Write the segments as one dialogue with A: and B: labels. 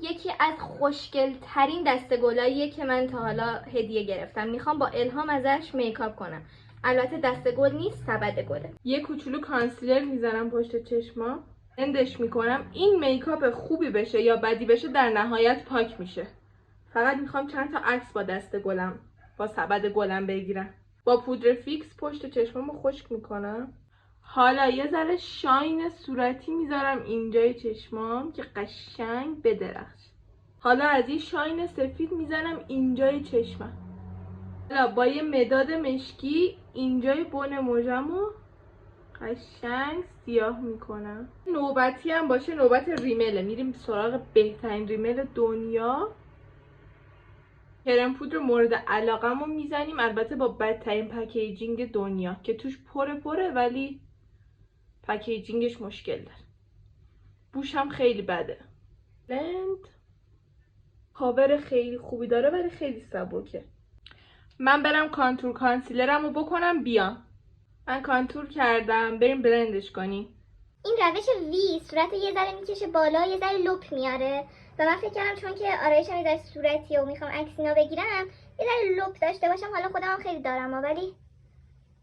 A: یکی از خوشگل ترین دسته گلاییه که من تا حالا هدیه گرفتم. میخوام با الهام ازش میکاپ کنم. البته دسته گل نیست، سبد گله.
B: یه کوچولو کانسیلر میزنم پشت چشمام، اندش میکنم. این میکاپ خوبی بشه یا بدی بشه در نهایت پاک میشه. فقط میخوام چند تا عکس با دسته گلم، با سبد گلم بگیرم. با پودر فیکس پشت چشمامو خشک میکنم. حالا یه ذره شاین صورتی میذارم اینجای چشمام که قشنگ بدرخش. حالا از این شاین سفید میزنم اینجای چشمم. حالا با یه مداد مشکی اینجای بن موجمو قشنگ سیاه میکنم. نوبتی هم باشه نوبت ریمله، میریم سراغ بهترین ریمل دنیا. کرم پودر مورد علاقمو میزنیم، البته با بدترین پکیجینگ دنیا که توش پره ولی پکیجینگش مشکل داره. بوش هم خیلی بده. لند کاور خیلی خوبی داره ولی خیلی سبکه. من برم کانتور کانسیلرمو بکنم بیام. من کانتور کردم، بریم بلندش کنیم.
C: این روش وی صورت یه ذره میکشه بالا، یه ذره لپ میاره و من فکر کردم چون که آرایشم یه ذره صورتیه و میخوام عکسینا بگیرم یه ذره لپ داشته باشم. حالا خودم هم خیلی دارم ولی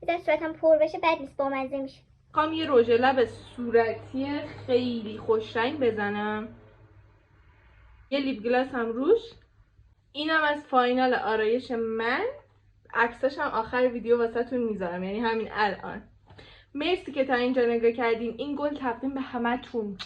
C: یه ذره صورتم پر بشه بد نیست، بامزه میشه.
B: میخوام یه رژ لب صورتی خیلی خوش رنگ بزنم. یه لیپ گلاس هم روش. اینم از فاینال آرایش من. عکساش هم آخر ویدیو واسهتون میذارم، یعنی همین الان. مرسی که تا اینجا نگاه کردین. این گل تقدیم به همتون.